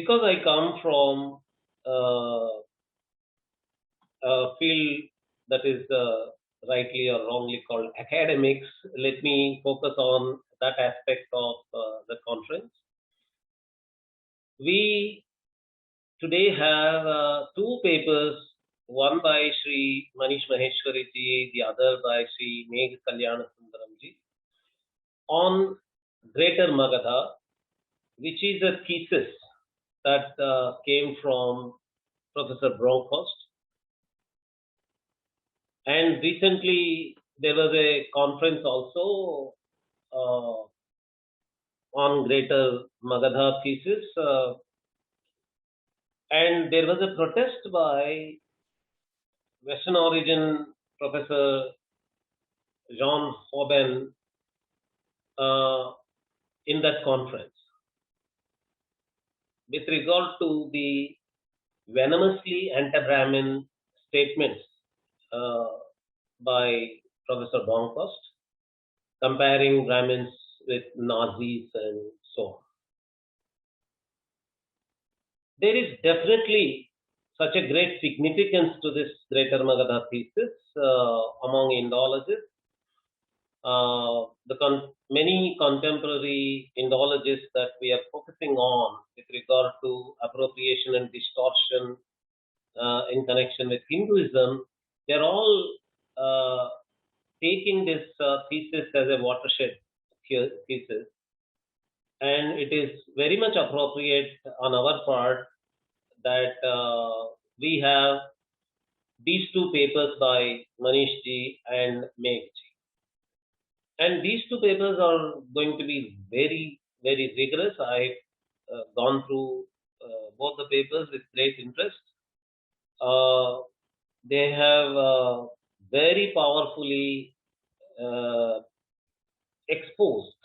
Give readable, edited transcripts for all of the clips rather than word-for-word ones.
because I come from uh, a field that is rightly or wrongly called academics, let me focus on that aspect of the conference. We today have two papers, one by Sri Manish Maheshwari ji, the other by Sri Megh Kalyana Sundaram ji, on Greater Magadha, which is a thesis that came from Professor Bronkhorst. And recently there was a conference also on Greater Magadha thesis, and there was a protest by Western origin Professor Jean Hoban in that conference with regard to the venomously anti-Brahmin statements uh, by Professor Bronkhorst, comparing Brahmins with Nazis and so on. There is definitely such a great significance to this Greater Magadha thesis among Indologists. Many contemporary Indologists that we are focusing on with regard to appropriation and distortion in connection with Hinduism, they're all taking this thesis as a watershed thesis, and it is very much appropriate on our part that we have these two papers by Manish ji and Megh ji. And these two papers are going to be very, very rigorous. I've gone through both the papers with great interest. They have very powerfully exposed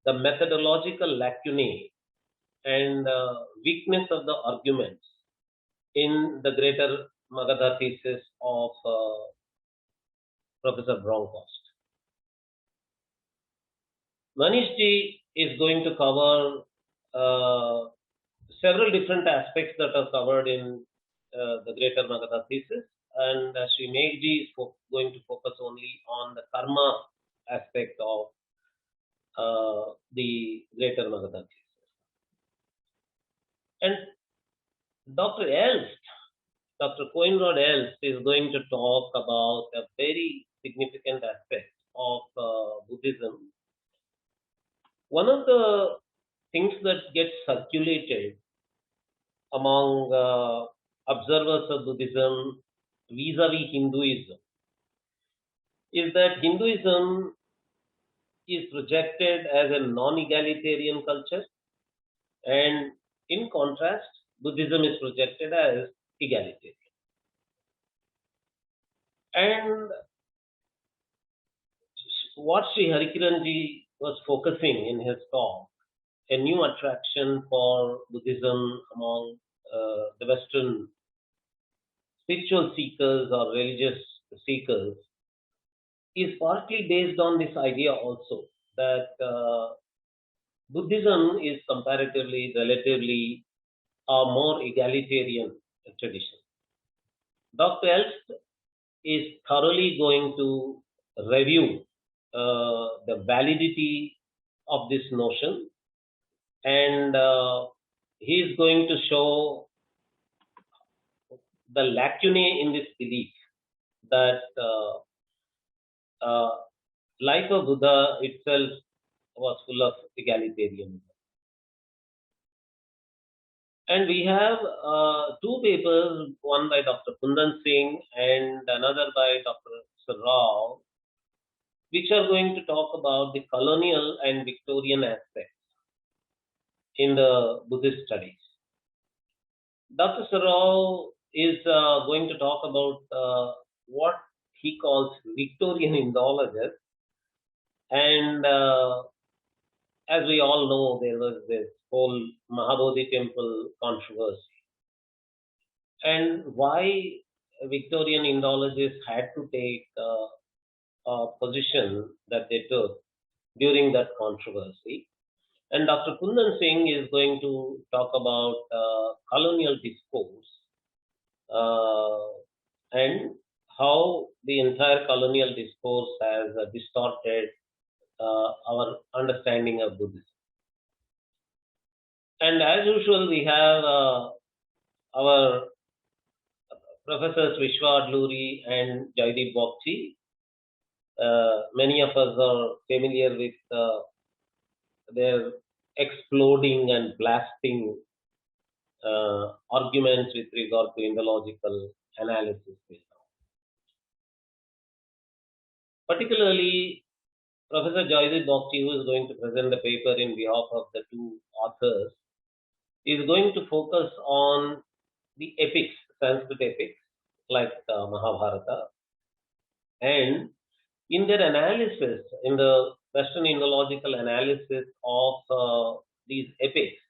the methodological lacunae and weakness of the arguments in the Greater Magadha thesis of Professor Bronkhorst. Manish ji is going to cover several different aspects that are covered in the Greater Magadha thesis, and Sri Megh ji is going to focus only on the karma aspect of the Greater Magadha thesis. And Dr. Elst, Dr. Coenrod Elst is going to talk about a very significant aspect of Buddhism. One of the things that gets circulated among observers of Buddhism vis-a-vis Hinduism is that Hinduism is projected as a non-egalitarian culture, and in contrast, Buddhism is projected as egalitarian. And what Sri Harikiran ji was focusing in his talk, a new attraction for Buddhism among the Western spiritual seekers or religious seekers, is partly based on this idea also that Buddhism is comparatively, relatively a more egalitarian tradition. Dr. Elst is thoroughly going to review the validity of this notion, and he is going to show the lacunae in this belief that life of Buddha itself was full of egalitarianism. And we have two papers, one by Dr. Kundan Singh and another by Dr. Rao, which are going to talk about the colonial and Victorian aspects in the Buddhist studies. Dr. Rao is going to talk about what he calls Victorian Indologists, and as we all know, there was this whole Mahabodhi temple controversy, and why Victorian Indologists had to take a position that they took during that controversy. And Dr. Kundan Singh is going to talk about colonial discourse uh, and how the entire colonial discourse has distorted our understanding of Buddhism. And as usual, we have our Professors Vishwa Adluri and Jaideep Bokchi. Many of us are familiar with their exploding and blasting arguments with regard to Indological analysis. Particularly, Professor Jaideep Bokchi, who is going to present the paper in behalf of the two authors, is going to focus on the epics, Sanskrit epics, like Mahabharata, and in their analysis, in the Western Indological analysis of these epics,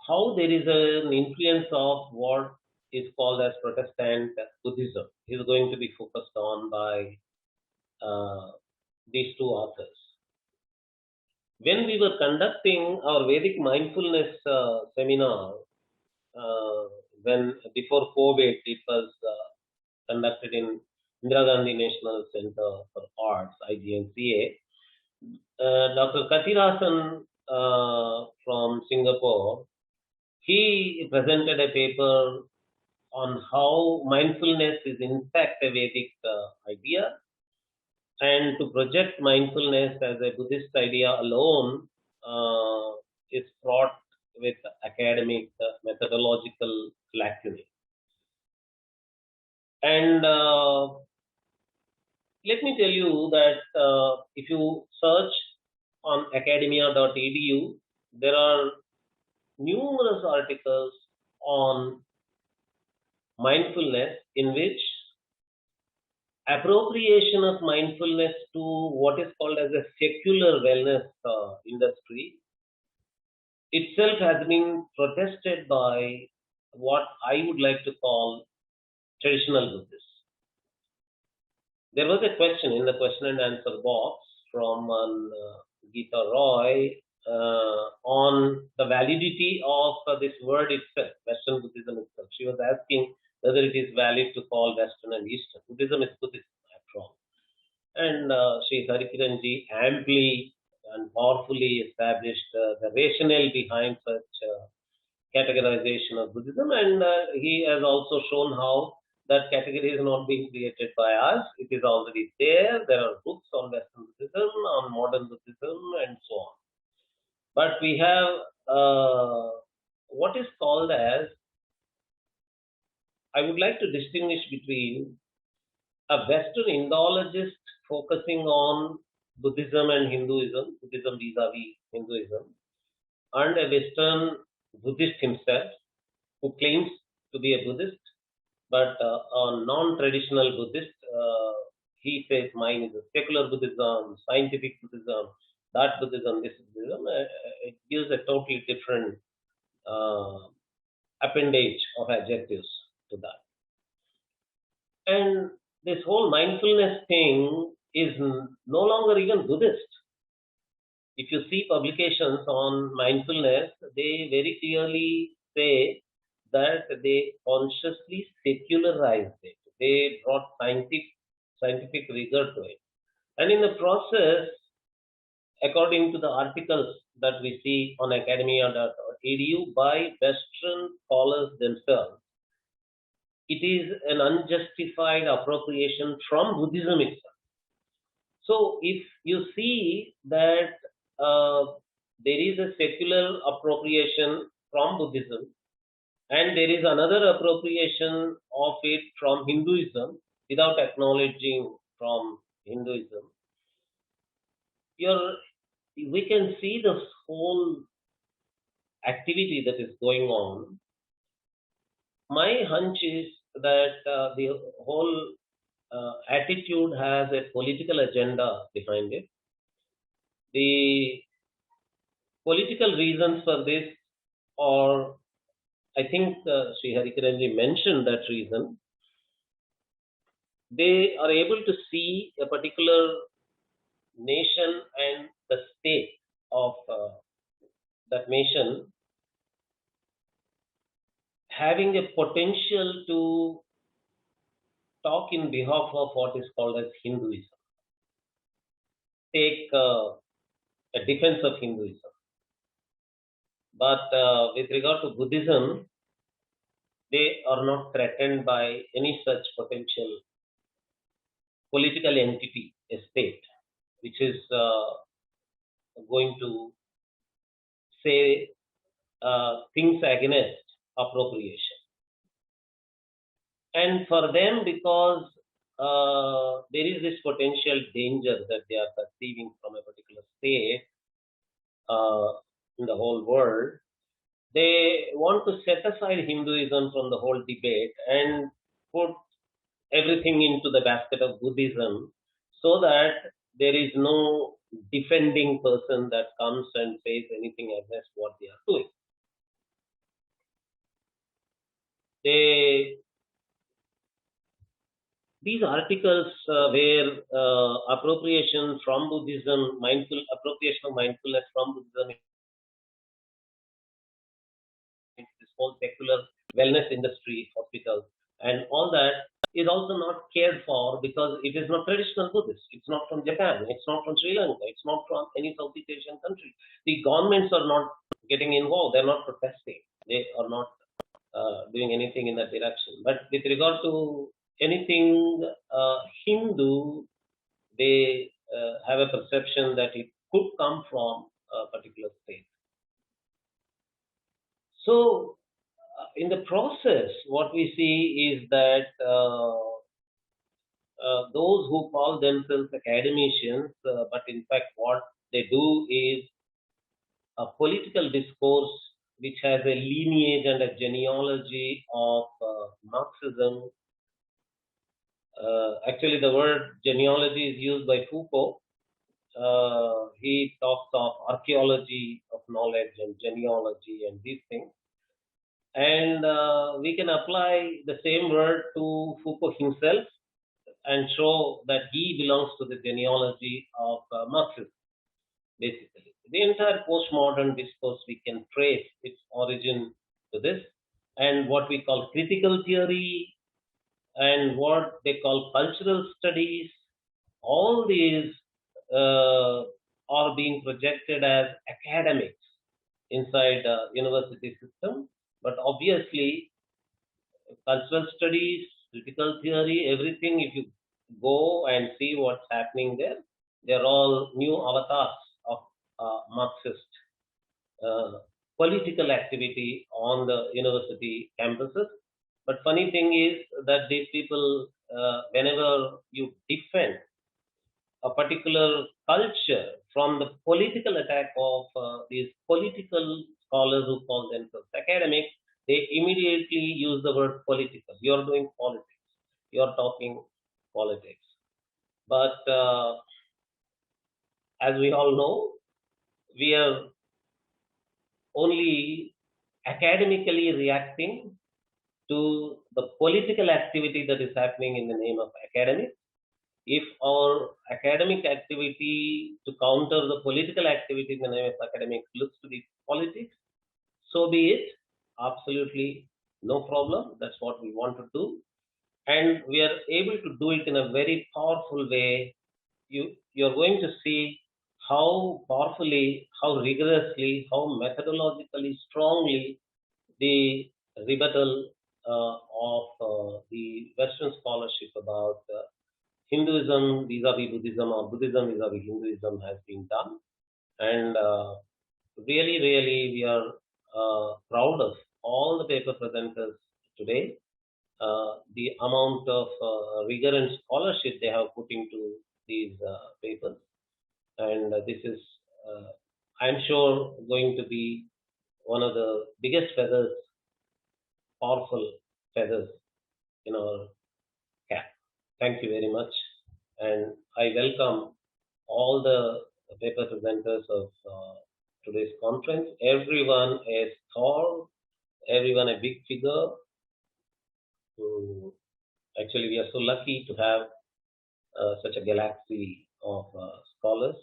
how there is an influence of what is called as Protestant Buddhism is going to be focused on by uh, these two authors. When we were conducting our Vedic mindfulness seminar, uh, when before COVID, it was conducted in Indira Gandhi National Center for Arts, IGNCA. Dr. Kathirasan from Singapore, he presented a paper on how mindfulness is in fact a Vedic idea, and to project mindfulness as a Buddhist idea alone is fraught with academic methodological lacunae. And let me tell you that if you search on academia.edu, there are numerous articles on mindfulness in which appropriation of mindfulness to what is called as a secular wellness industry itself has been protested by what I would like to call traditional Buddhists. There was a question in the question and answer box from Geeta Roy on the validity of this word itself, Western Buddhism itself. She was asking whether it is valid to call Western and Eastern. Buddhism is Buddhism, after all. And Sri Harikiranji amply and powerfully established the rationale behind such categorization of Buddhism, and he has also shown how that category is not being created by us. It is already there. There are books on Western Buddhism, on modern Buddhism, and so on. But we have what is called as, I would like to distinguish between a Western Indologist focusing on Buddhism and Hinduism, Buddhism vis-a-vis Hinduism, and a Western Buddhist himself who claims to be a Buddhist, but a non-traditional Buddhist. He says mine is a secular Buddhism, scientific Buddhism, that Buddhism, this Buddhism. It gives a totally different appendage of adjectives to that. And this whole mindfulness thing is no longer even Buddhist. If you see publications on mindfulness, they very clearly say that they consciously secularized it. They brought scientific rigor to it. And in the process, according to the articles that we see on academia.edu by Western scholars themselves, it is an unjustified appropriation from Buddhism itself. So if you see that there is a secular appropriation from Buddhism, and there is another appropriation of it from Hinduism without acknowledging from Hinduism, we can see this whole activity that is going on. My hunch is that the whole attitude has a political agenda behind it. The political reasons for this, or I think Sri Harikiranji mentioned that reason, they are able to see a particular nation and the state of that nation having a potential to talk in behalf of what is called as Hinduism, take a defense of Hinduism. But with regard to Buddhism, they are not threatened by any such potential political entity, a state, which is going to say things against appropriation. And for them, because there is this potential danger that they are perceiving from a particular state in the whole world, they want to set aside Hinduism from the whole debate and put everything into the basket of Buddhism so that there is no defending person that comes and says anything against what they are doing. These articles where appropriation from Buddhism, appropriation of mindfulness from Buddhism, this whole secular wellness industry, hospitals, and all that is also not cared for because it is not traditional Buddhist. It's not from Japan. It's not from Sri Lanka. It's not from any Southeast Asian country. The governments are not getting involved. They're not protesting. They are not doing anything in that direction. But with regard to anything Hindu, they have a perception that it could come from a particular state. So, in the process, what we see is that those who call themselves academicians, but in fact, what they do is a political discourse which has a lineage and a genealogy of Marxism. Actually, the word genealogy is used by Foucault. He talks of archaeology of knowledge and genealogy and these things. And we can apply the same word to Foucault himself and show that he belongs to the genealogy of Marxism, basically. The entire postmodern discourse, we can trace its origin to this, and what we call critical theory and what they call cultural studies, all these are being projected as academics inside the university system. But obviously, cultural studies, critical theory, everything, if you go and see what's happening there, they're all new avatars of Marxist political activity on the university campuses. But funny thing is that these people, whenever you defend a particular culture from the political attack of these political scholars who call themselves academics, they immediately use the word political. You're doing politics. You're talking politics. But as we all know, we are only academically reacting to the political activity that is happening in the name of academics. If our academic activity to counter the political activity in the name of academics looks to be politics, so be it. Absolutely no problem. That's what we want to do. And we are able to do it in a very powerful way. You're going to see how powerfully, how rigorously, how methodologically, strongly the rebuttal of the Western scholarship about Hinduism vis-a-vis Buddhism or Buddhism vis-a-vis Hinduism has been done. And really, really, we are proud of all the paper presenters today. The amount of rigor and scholarship they have put into these papers. And this is, I'm sure, going to be one of the biggest feathers, powerful feathers in our cap. Thank you very much. And I welcome all the paper presenters of today's conference. Everyone is tall, everyone a big figure. Actually, we are so lucky to have such a galaxy of scholars.